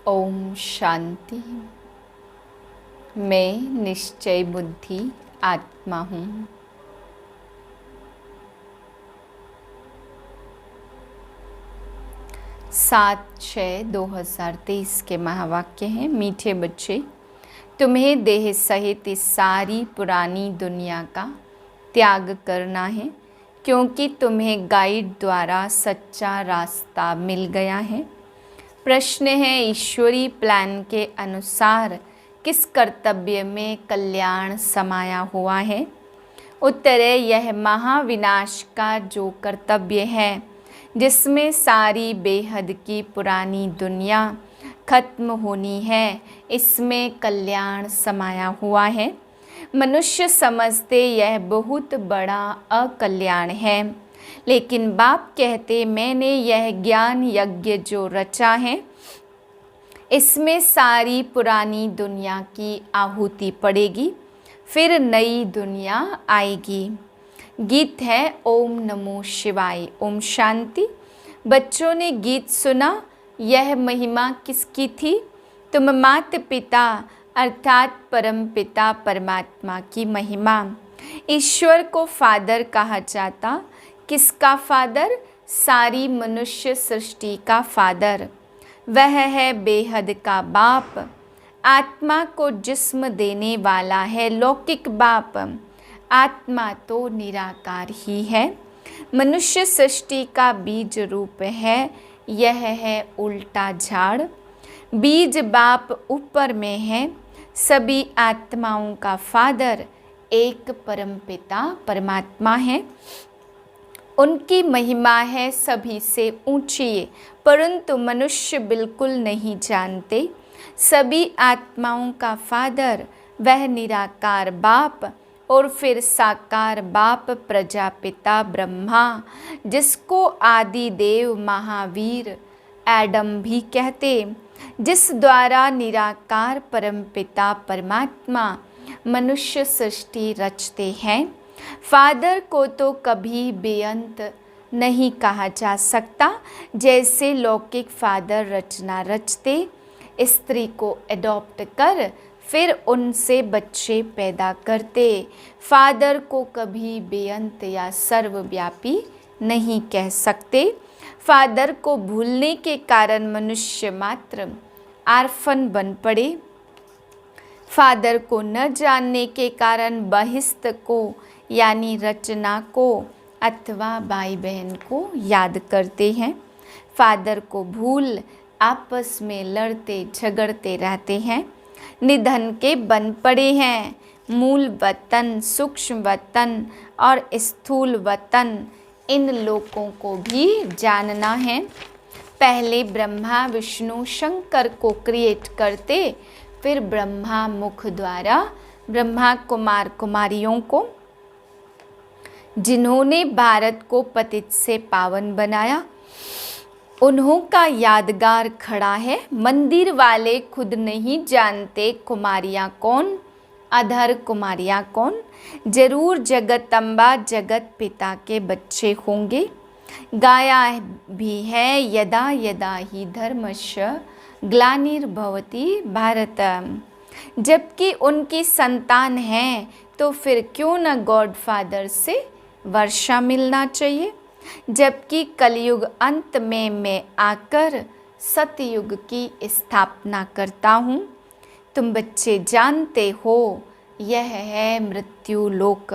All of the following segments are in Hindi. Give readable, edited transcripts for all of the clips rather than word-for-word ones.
ओम शांति। मैं निश्चय बुद्धि आत्मा हूँ। 7/6/2023 के महावाक्य हैं। मीठे बच्चे, तुम्हें देह सहित इस सारी पुरानी दुनिया का त्याग करना है, क्योंकि तुम्हें गाइड द्वारा सच्चा रास्ता मिल गया है। प्रश्न है, ईश्वरी प्लान के अनुसार किस कर्तव्य में कल्याण समाया हुआ है? उत्तर है, यह महाविनाश का जो कर्तव्य है, जिसमें सारी बेहद की पुरानी दुनिया खत्म होनी है, इसमें कल्याण समाया हुआ है। मनुष्य समझते यह बहुत बड़ा अकल्याण है, लेकिन बाप कहते मैंने यह ज्ञान यज्ञ जो रचा है, इसमें सारी पुरानी दुनिया की आहुति पड़ेगी, फिर नई दुनिया आएगी। गीत है ओम नमो शिवाय। ओम शांति। बच्चों ने गीत सुना, यह महिमा किसकी थी? तुम माता पिता अर्थात परम पिता परमात्मा की महिमा। ईश्वर को फादर कहा जाता। किसका फादर? सारी मनुष्य सृष्टि का फादर। वह है बेहद का बाप। आत्मा को जिस्म देने वाला है लौकिक बाप। आत्मा तो निराकार ही है। मनुष्य सृष्टि का बीज रूप है। यह है उल्टा झाड़। बीज बाप ऊपर में है। सभी आत्माओं का फादर एक परमपिता परमात्मा है। उनकी महिमा है सभी से ऊंची, परंतु मनुष्य बिल्कुल नहीं जानते। सभी आत्माओं का फादर वह निराकार बाप और फिर साकार बाप प्रजापिता ब्रह्मा, जिसको आदि देव महावीर एडम भी कहते, जिस द्वारा निराकार परमपिता परमात्मा मनुष्य सृष्टि रचते हैं। फादर को तो कभी बेअंत नहीं कहा जा सकता। जैसे लौकिक फादर रचना रचते, स्त्री को एडॉप्ट कर फिर उनसे बच्चे पैदा करते, फादर को कभी बेअंत या सर्वव्यापी नहीं कह सकते। फादर को भूलने के कारण मनुष्य मात्र आर्फन बन पड़े। फादर को न जानने के कारण बहिस्त को यानी रचना को अथवा भाई बहन को याद करते हैं। फादर को भूल आपस में लड़ते झगड़ते रहते हैं। निधन के बन पड़े हैं। मूल वतन, सूक्ष्म वतन और स्थूल वतन, इन लोगों को भी जानना है। पहले ब्रह्मा विष्णु शंकर को क्रिएट करते, फिर ब्रह्मा मुख द्वारा ब्रह्मा कुमार कुमारियों को, जिन्होंने भारत को पतित से पावन बनाया, उन्हों का यादगार खड़ा है। मंदिर वाले खुद नहीं जानते कुमारियाँ कौन, अधर कुमारियाँ कौन। जरूर जगदम्बा जगत पिता के बच्चे होंगे। गाया भी है यदा यदा ही धर्मस्य ग्लानिर्भवति भारत। जबकि उनकी संतान है, तो फिर क्यों न गॉड फादर से वर्षा मिलना चाहिए। जबकि कलयुग अंत में मैं आकर सतयुग की स्थापना करता हूँ। तुम बच्चे जानते हो यह है मृत्यु लोक।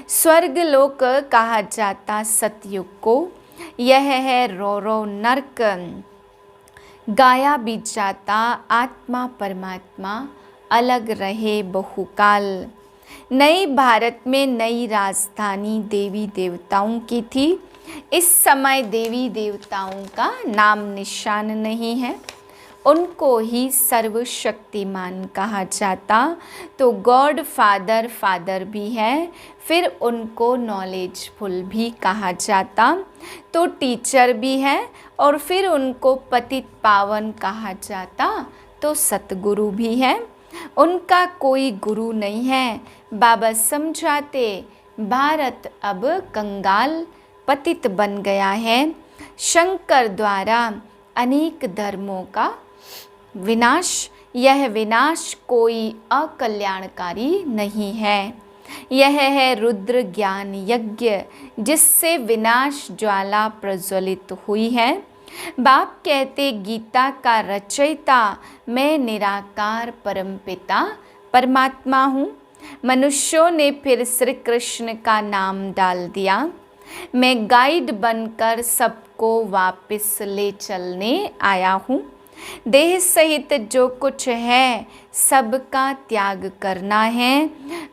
स्वर्ग लोक कहा जाता सतयुग को। यह है रौरव नरक। गाया भी जाता आत्मा परमात्मा अलग रहे बहुकाल। नए भारत में नई राजधानी देवी देवताओं की थी। इस समय देवी देवताओं का नाम निशान नहीं है। उनको ही सर्वशक्तिमान कहा जाता। तो गॉड फादर फादर भी है, फिर उनको नॉलेजफुल भी कहा जाता। तो टीचर भी है और फिर उनको पतित पावन कहा जाता। तो सतगुरु भी है। उनका कोई गुरु नहीं है। बाबा समझाते भारत अब कंगाल पतित बन गया है। शंकर द्वारा अनेक धर्मों का विनाश, यह विनाश कोई अकल्याणकारी नहीं है। यह है रुद्र ज्ञान यज्ञ जिससे विनाश ज्वाला प्रज्वलित हुई है। बाप कहते गीता का रचयिता मैं निराकार परमपिता परमात्मा हूँ। मनुष्यों ने फिर श्री कृष्ण का नाम डाल दिया। मैं गाइड बनकर सबको वापस ले चलने आया हूँ। देह सहित जो कुछ है सबका त्याग करना है।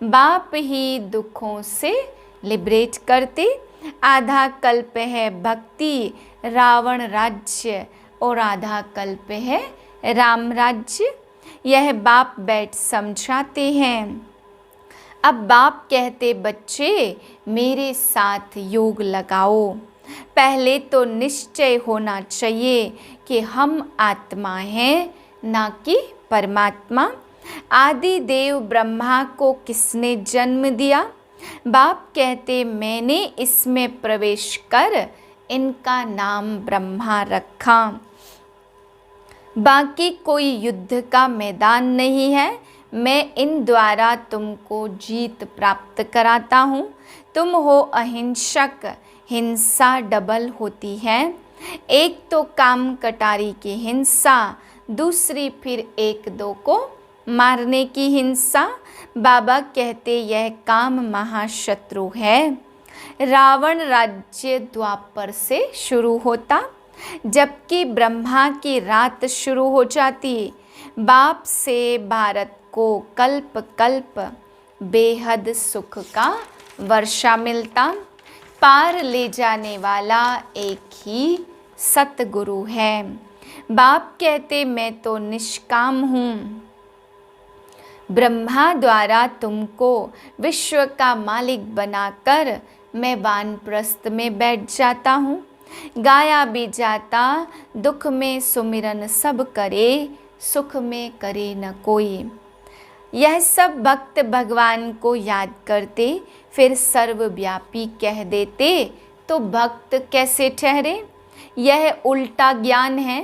बाप ही दुखों से लिबरेट करते। आधा कल्प है भक्ति रावण राज्य और आधा कल्प है राम राज्य। यह बाप बैठ समझाते हैं। अब बाप कहते बच्चे मेरे साथ योग लगाओ। पहले तो निश्चय होना चाहिए कि हम आत्मा हैं ना कि परमात्मा। आदि देव ब्रह्मा को किसने जन्म दिया? बाप कहते मैंने इसमें प्रवेश कर इनका नाम ब्रह्मा रखा। बाकी कोई युद्ध का मैदान नहीं है। मैं इन द्वारा तुमको जीत प्राप्त कराता हूँ। तुम हो अहिंसक, हिंसा डबल होती है। एक तो काम कटारी की हिंसा, दूसरी फिर एक दो को मारने की हिंसा। बाबा कहते यह काम महाशत्रु है। रावण राज्य द्वापर से शुरू होता, जबकि ब्रह्मा की रात शुरू हो जाती। बाप से भारत को कल्प कल्प बेहद सुख का वर्षा मिलता। पार ले जाने वाला एक ही सतगुरु है। बाप कहते मैं तो निष्काम हूँ। ब्रह्मा द्वारा तुमको विश्व का मालिक बनाकर मैं वानप्रस्थ में बैठ जाता हूँ। गाया भी जाता दुख में सुमिरन सब करे, सुख में करे न कोई। यह सब भक्त भगवान को याद करते फिर सर्वव्यापी कह देते तो भक्त कैसे ठहरे? यह उल्टा ज्ञान है।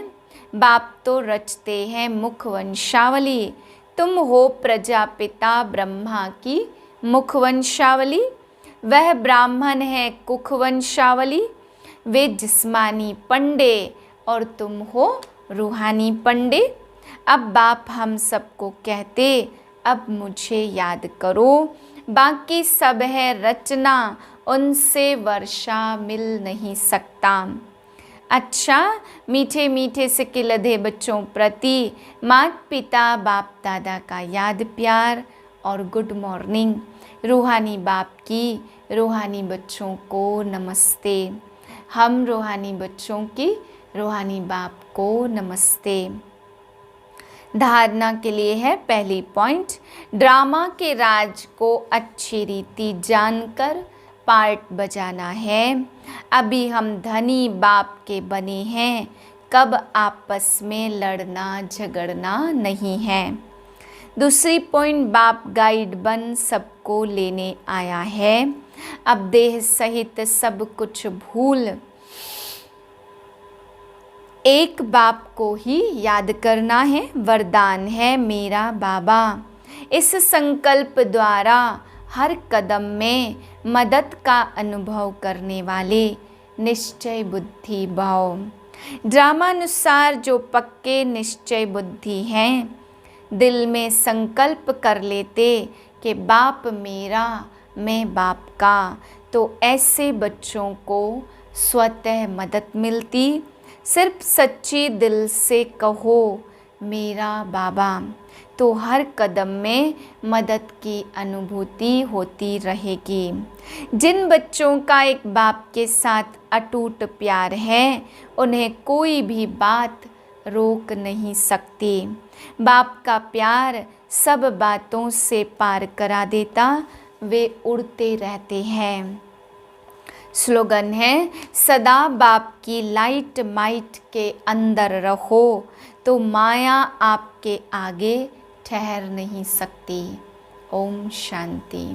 बाप तो रचते हैं मुखवंशावली। तुम हो प्रजापिता ब्रह्मा की मुखवंशावली। वह ब्राह्मण है कुखवंशावली। वे जिस्मानी पंडे और तुम हो रूहानी पंडे। अब बाप हम सबको कहते अब मुझे याद करो। बाकी सब है रचना, उनसे वर्षा मिल नहीं सकता। अच्छा, मीठे मीठे से लधे बच्चों प्रति माता पिता बाप दादा का याद प्यार और गुड मॉर्निंग। रूहानी बाप की रूहानी बच्चों को नमस्ते। हम रूहानी बच्चों की रूहानी बाप को नमस्ते। धारणा के लिए है पहली पॉइंट, ड्रामा के राज को अच्छी रीति जानकर पार्ट बजाना है। अभी हम धनी बाप के बने हैं, कब आपस में लड़ना झगड़ना नहीं है। दूसरी पॉइंट, बाप गाइड बन सबको लेने आया है। अब देह सहित सब कुछ भूल एक बाप को ही याद करना है। वरदान है मेरा बाबा। इस संकल्प द्वारा हर कदम में मदद का अनुभव करने वाले निश्चय बुद्धि भाव। ड्रामानुसार जो पक्के निश्चय बुद्धि हैं, दिल में संकल्प कर लेते कि बाप मेरा मैं बाप का, तो ऐसे बच्चों को स्वतः मदद मिलती। सिर्फ सच्ची दिल से कहो मेरा बाबा, तो हर कदम में मदद की अनुभूति होती रहेगी। जिन बच्चों का एक बाप के साथ अटूट प्यार है, उन्हें कोई भी बात रोक नहीं सकती। बाप का प्यार सब बातों से पार करा देता, वे उड़ते रहते हैं। स्लोगन है, सदा बाप की लाइट माइट के अंदर रहो तो माया आपके आगे ठहर नहीं सकती। ओम शांति।